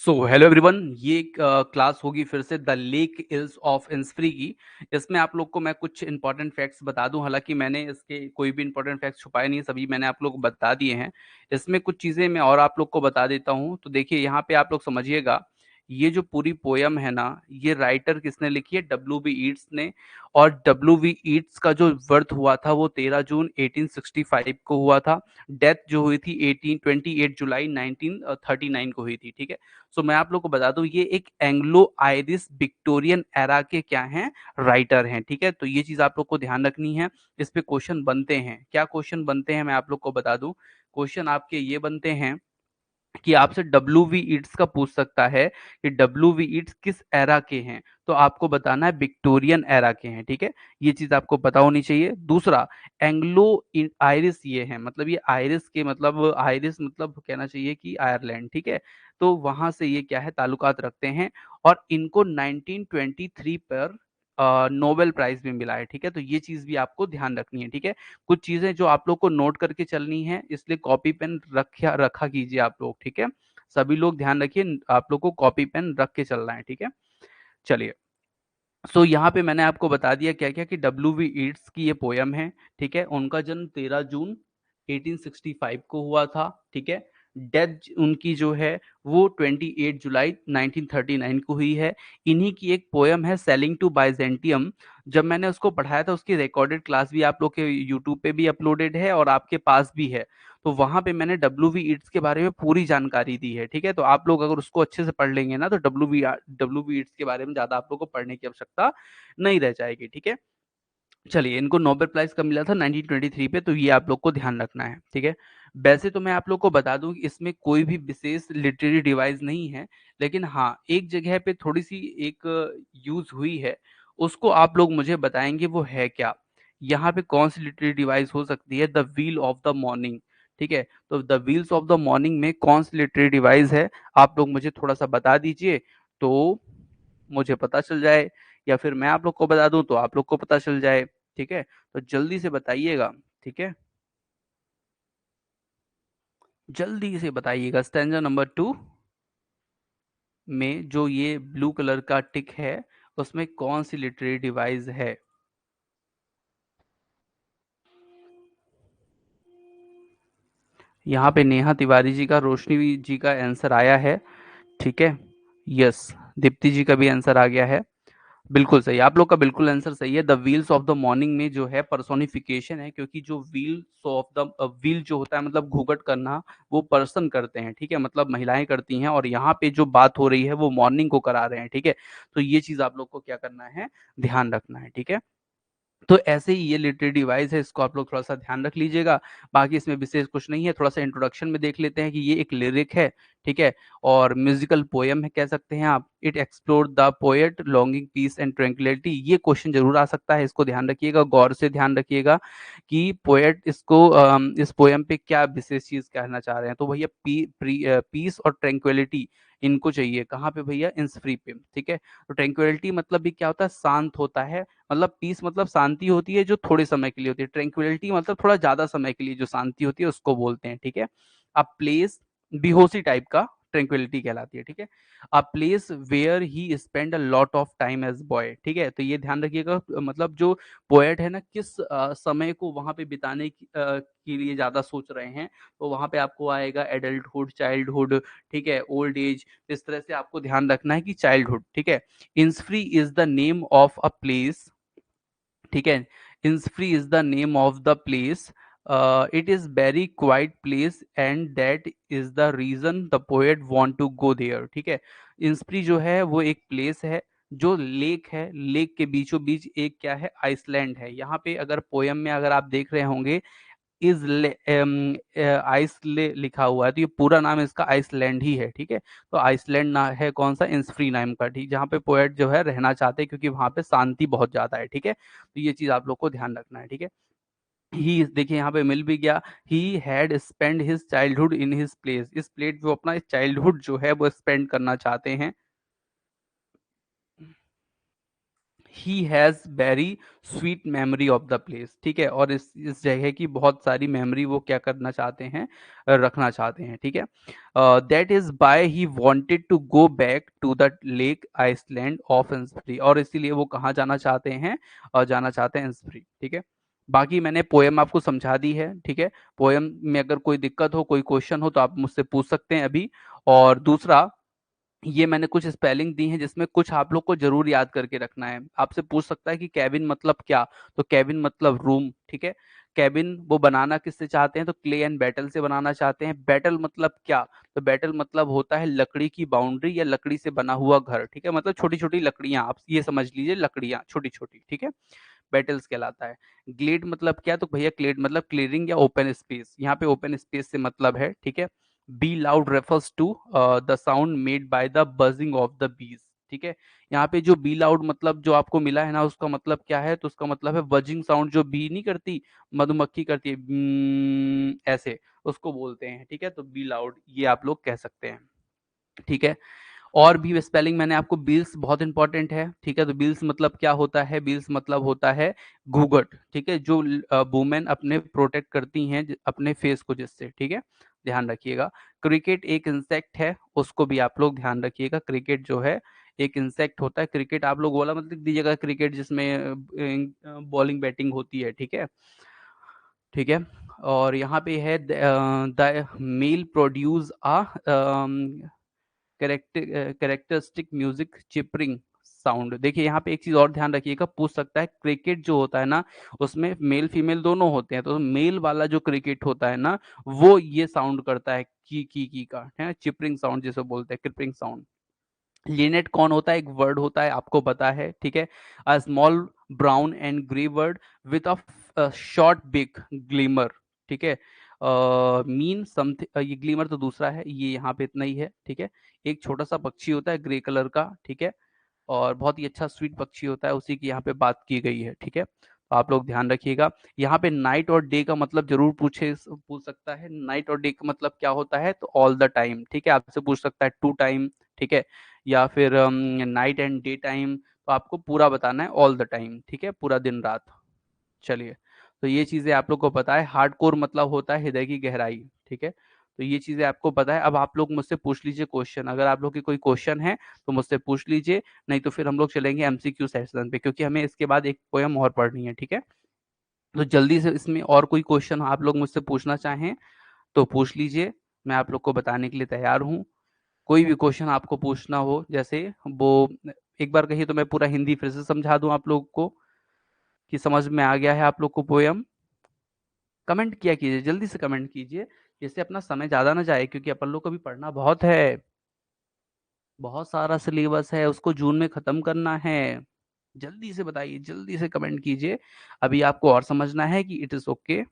So hello everyone, ये class होगी फिर से द लेक इल्स ऑफ इंस्फ्री की। इसमें आप लोग को मैं कुछ इंपॉर्टेंट फैक्ट्स बता दूं। हालांकि मैंने इसके कोई भी इंपॉर्टेंट फैक्ट्स छुपाए नहीं, सभी मैंने आप लोग को बता दिए हैं। इसमें कुछ चीज़ें मैं और आप लोग को बता देता हूं। तो देखिए यहाँ पे आप लोग समझिएगा, ये जो पूरी पोयम है ना, ये राइटर किसने लिखी है? डब्ल्यू बी ईट्स ने। और डब्ल्यू बी ईट्स का जो बर्थ हुआ था वो 13 जून 1865 को हुआ था। डेथ जो हुई थी 28 जुलाई 1939 को हुई थी। ठीक है। सो मैं आप लोग को बता दूं, ये एक एंग्लो आयरिश विक्टोरियन एरा के क्या हैं? राइटर हैं। ठीक है, तो ये चीज आप लोग को ध्यान रखनी है। इस पे क्वेश्चन बनते हैं। क्या क्वेश्चन बनते हैं मैं आप लोग को बता दूं। क्वेश्चन आपके ये बनते हैं कि आपसे डब्ल्यू वी ईट्स का पूछ सकता है कि डब्ल्यू वी ईट्स किस एरा के हैं। तो आपको बताना है विक्टोरियन एरा के हैं। ठीक है, ये चीज आपको पता होनी चाहिए। दूसरा, एंग्लो आयरिश ये है, मतलब ये आयरिश के मतलब आयरिश मतलब कहना चाहिए कि आयरलैंड। ठीक है, तो वहां से ये क्या है, ताल्लुकात रखते हैं। और इनको 1923 पर नोबेल प्राइज भी मिला है। ठीक है, तो ये चीज भी आपको ध्यान रखनी है। ठीक है, कुछ चीजें जो आप लोग को नोट करके चलनी है, इसलिए कॉपी पेन रखा रखा कीजिए आप लोग। ठीक है, सभी लोग ध्यान रखिए, आप लोग को कॉपी पेन रख के चलना है। ठीक है, चलिए। सो यहाँ पे मैंने आपको बता दिया क्या क्या, कि डब्ल्यू वी ईट्स की ये पोयम है। ठीक है, उनका जन्म 13 जून 1865 को हुआ था। ठीक है, डेथ उनकी जो है वो 28 जुलाई 1939 को हुई है। इन्हीं की एक पोयम है सेलिंग टू बाइजेंटियम। जब मैंने उसको पढ़ाया था, उसकी रिकॉर्डेड क्लास भी आप लोग के यूट्यूब पे भी अपलोडेड है और आपके पास भी है। तो वहां पे मैंने डब्ल्यू वी ईट्स के बारे में पूरी जानकारी दी है। ठीक है, तो आप लोग अगर उसको अच्छे से पढ़ लेंगे ना, तो डब्ल्यू वी ईट्स के बारे में ज्यादा आप लोग को पढ़ने की आवश्यकता नहीं रह जाएगी। ठीक है, चलिए। इनको नोबेल प्राइज कब मिला था? 1923 पे। तो ये आप लोग को ध्यान रखना है। ठीक है, वैसे तो मैं आप लोग को बता दूं कि इसमें कोई भी विशेष लिटरेरी डिवाइस नहीं है, लेकिन हाँ, एक जगह पे थोड़ी सी एक यूज हुई है। उसको आप लोग मुझे बताएंगे वो है क्या। यहाँ पे कौन सी लिटरेरी डिवाइस हो सकती है? The wheel of the morning. ठीक है, तो the wheels of the morning में कौन सी लिटरेरी डिवाइस है? आप लोग मुझे थोड़ा सा बता दीजिए, तो मुझे पता चल जाए, या फिर मैं आप लोग को बता दूं तो आप लोग को पता चल जाए। ठीक है, तो जल्दी से बताइएगा। ठीक है, जल्दी से बताइएगा। स्टैंजा नंबर 2 में जो ये ब्लू कलर का टिक है, उसमें कौन सी लिटरेरी डिवाइस है? यहाँ पे नेहा तिवारी जी का, रोशनी जी का आंसर आया है। ठीक है, यस, दीप्ति जी का भी आंसर आ गया है। बिल्कुल सही, आप लोग का बिल्कुल आंसर सही है। The wheels of the morning में जो है पर्सोनिफिकेशन है, क्योंकि जो व्हील्स ऑफ द व्हील जो होता है मतलब घूघट करना, वो पर्सन करते हैं। ठीक है, मतलब महिलाएं करती हैं, और यहाँ पे जो बात हो रही है वो मॉर्निंग को करा रहे हैं। ठीक है, तो ये चीज आप लोग को क्या करना है, ध्यान रखना है। ठीक है, तो ऐसे ही ये लिटरेरी डिवाइस है, इसको आप लोग थोड़ा सा ध्यान रख लीजिएगा। बाकी इसमें विशेष कुछ नहीं है। थोड़ा सा इंट्रोडक्शन में देख लेते हैं कि ये एक लिरिक है। ठीक है, और म्यूजिकल पोयम है कह सकते हैं आप। It explore the poet longing peace and tranquillity. ये क्वेश्चन जरूर आ सकता है, इसको ध्यान रखिएगा, गौर से ध्यान रखिएगा कि पोएट इसको इस पोयम पे क्या विशेष चीज कहना चाह रहे हैं। तो भैया पीस और ट्रैंक्विलिटी इनको चाहिए कहाँ पे भैया? इंसफ्री पे। ठीक है, तो ट्रैंक्विलिटी मतलब भी क्या होता है? शांत होता है। मतलब पीस मतलब शांति होती है जो थोड़े समय के लिए होती है। ट्रैंक्विलिटी मतलब थोड़ा ज्यादा समय के लिए जो शांति होती है उसको बोलते हैं। ठीक है, अ प्लेस, बेहोशी टाइप का ट्रैंक्विलिटी कहलाती है। ठीक है, a place where he spend a lot of time as boy. ठीक है, तो ये ध्यान रखिएगा, मतलब जो पोएट है ना, किस समय को वहां पे बिताने के लिए ज्यादा सोच रहे हैं। तो वहां पे आपको आएगा एडल्टहुड, चाइल्डहुड। ठीक है, ओल्ड एज। इस तरह से आपको ध्यान रखना है कि चाइल्डहुड। ठीक है, Innisfree is the name of a place. ठीक है, Innisfree is the name of the place. It is very quiet place and that is the reason the poet want to go there. ठीक है, इंसफ्री जो है वो एक प्लेस है जो लेक है। लेक के बीचों बीच एक क्या है? आइसलैंड है। यहाँ पे अगर पोयम में अगर आप देख रहे होंगे, इज आइसले लिखा हुआ है, तो ये पूरा नाम इसका आइसलैंड ही है। ठीक है, तो आइसलैंड ना है कौन सा? इंसफ्री नाम का। ठीक, जहाँ पे पोएट जो है रहना चाहते हैं, क्योंकि वहां पे शांति बहुत ज्यादा है। ठीक है, तो ये चीज आप लोग को ध्यान रखना है। ठीक है, ही देखिए यहाँ पे मिल भी गया। He had spend his childhood in his place. इस प्लेट वो अपना चाइल्डहुड जो है वो स्पेंड करना चाहते हैं। He has very sweet memory of the place, ठीक है, और इस जगह की बहुत सारी मेमोरी वो क्या करना चाहते हैं, रखना चाहते हैं, ठीक है। That is why he wanted to go back to the lake island of Innisfree, और इसीलिए वो कहाँ जाना चाहते हैं, जाना चाहते हैं इंसफ्री, ठीक है। बाकी मैंने पोएम आपको समझा दी है, ठीक है। पोएम में अगर कोई दिक्कत हो, कोई क्वेश्चन हो, तो आप मुझसे पूछ सकते हैं अभी। और दूसरा, ये मैंने कुछ स्पेलिंग दी हैं जिसमें कुछ आप लोग को जरूर याद करके रखना है। आपसे पूछ सकता है कि कैबिन मतलब क्या, तो कैबिन मतलब रूम, ठीक है। कैबिन वो बनाना किससे चाहते हैं, तो क्ले एंड बैटल से बनाना चाहते हैं। बैटल मतलब क्या, तो बैटल मतलब होता है लकड़ी की बाउंड्री या लकड़ी से बना हुआ घर, ठीक है, मतलब छोटी छोटी लकड़ियां, आप ये समझ लीजिए, लकड़ियां छोटी छोटी, ठीक है, बैटल्स कहलाता है। ग्लेड मतलब क्या, तो भैया ग्लेड मतलब क्लियरिंग या ओपन स्पेस, यहाँ पे ओपन स्पेस से मतलब है, ठीक है। B loud refers to the sound made by the buzzing of the bees, ठीक है। यहाँ पे जो बी लाउड मतलब जो आपको मिला है ना, उसका मतलब क्या है, तो उसका मतलब है बजिंग साउंड, जो बी नहीं करती, मधुमक्खी करती है, ऐसे उसको बोलते हैं, ठीक है। तो बी लाउड ये आप लोग कह सकते हैं, ठीक है। और भी स्पेलिंग मैंने आपको, बिल्स बहुत इंपॉर्टेंट है, ठीक है। तो बिल्स मतलब क्या होता है, बिल्स मतलब होता है घूंघट, ठीक है, जो वुमेन अपने प्रोटेक्ट करती हैं अपने फेस को जिससे, ठीक है, ध्यान रखिएगा। क्रिकेट एक इंसेक्ट है, उसको भी आप लोग ध्यान रखिएगा। क्रिकेट जो है एक इंसेक्ट होता है। क्रिकेट आप लोग बोला मत लिख दीजिएगा, क्रिकेट जिसमें बॉलिंग बैटिंग होती है, ठीक है, ठीक है। और यहाँ पे है the male produce a characteristic music chirping sound. देखिए यहाँ पे एक चीज और ध्यान रखिएगा, पूछ सकता है, क्रिकेट जो होता है ना, उसमें मेल फीमेल दोनों होते हैं, तो मेल वाला जो क्रिकेट होता है ना, वो ये साउंड करता है, की का है, चिपरिंग साउंड जिसे बोलते हैं, क्रिपिंग साउंड। लिनेट कौन होता है, एक वर्ड होता है, आपको पता है, ठीक है। A small brown and grey bird with a short big glimmer, ठीक है। मीन समथिंग, ये ग्लीमर तो दूसरा है, ये यहाँ पे इतना ही है, ठीक है। एक छोटा सा पक्षी होता है ग्रे कलर का, ठीक है, और बहुत ही अच्छा स्वीट पक्षी होता है, उसी की यहाँ पे बात की गई है, ठीक है। तो आप लोग ध्यान रखिएगा। यहाँ पे नाइट और डे का मतलब जरूर पूछ सकता है। नाइट और डे का मतलब क्या होता है, तो ऑल द टाइम, ठीक है, आपसे पूछ सकता है टू टाइम, ठीक है, या फिर नाइट एंड डे टाइम, तो आपको पूरा बताना है ऑल द टाइम, ठीक है, पूरा दिन रात। चलिए, तो ये चीजें आप लोग को पता है। हार्डकोर मतलब होता है हृदय की गहराई, ठीक है। तो ये चीजें आपको पता है। अब आप लोग मुझसे पूछ लीजिए क्वेश्चन, अगर आप लोग की कोई क्वेश्चन है तो मुझसे पूछ लीजिए, नहीं तो फिर हम लोग चलेंगे एमसीक्यू सेशन पे, क्योंकि हमें इसके बाद एक पोयम और पढ़नी है, ठीक है। तो जल्दी से इसमें और कोई क्वेश्चन आप लोग मुझसे पूछना चाहें तो पूछ लीजिए, मैं आप लोग को बताने के लिए तैयार हूँ। कोई भी क्वेश्चन आपको पूछना हो, जैसे वो एक बार कहिए तो मैं पूरा हिंदी फिर से समझा दूं आप लोग को, कि समझ में आ गया है आप लोग को पोयम। कमेंट किया कीजिए, जल्दी से कमेंट कीजिए, जिससे अपना समय ज्यादा ना जाए, क्योंकि अपन लोग को भी पढ़ना बहुत है, बहुत सारा सिलेबस है, उसको जून में खत्म करना है। जल्दी से बताइए, जल्दी से कमेंट कीजिए। अभी आपको और समझना है कि इट इज ओके,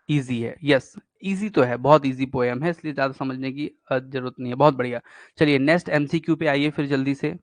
इजी है, यस, इजी तो है, बहुत इजी पोएम है, इसलिए ज्यादा समझने की जरूरत नहीं है। बहुत बढ़िया। चलिए नेक्स्ट एमसीक्यू पे आइए फिर जल्दी से।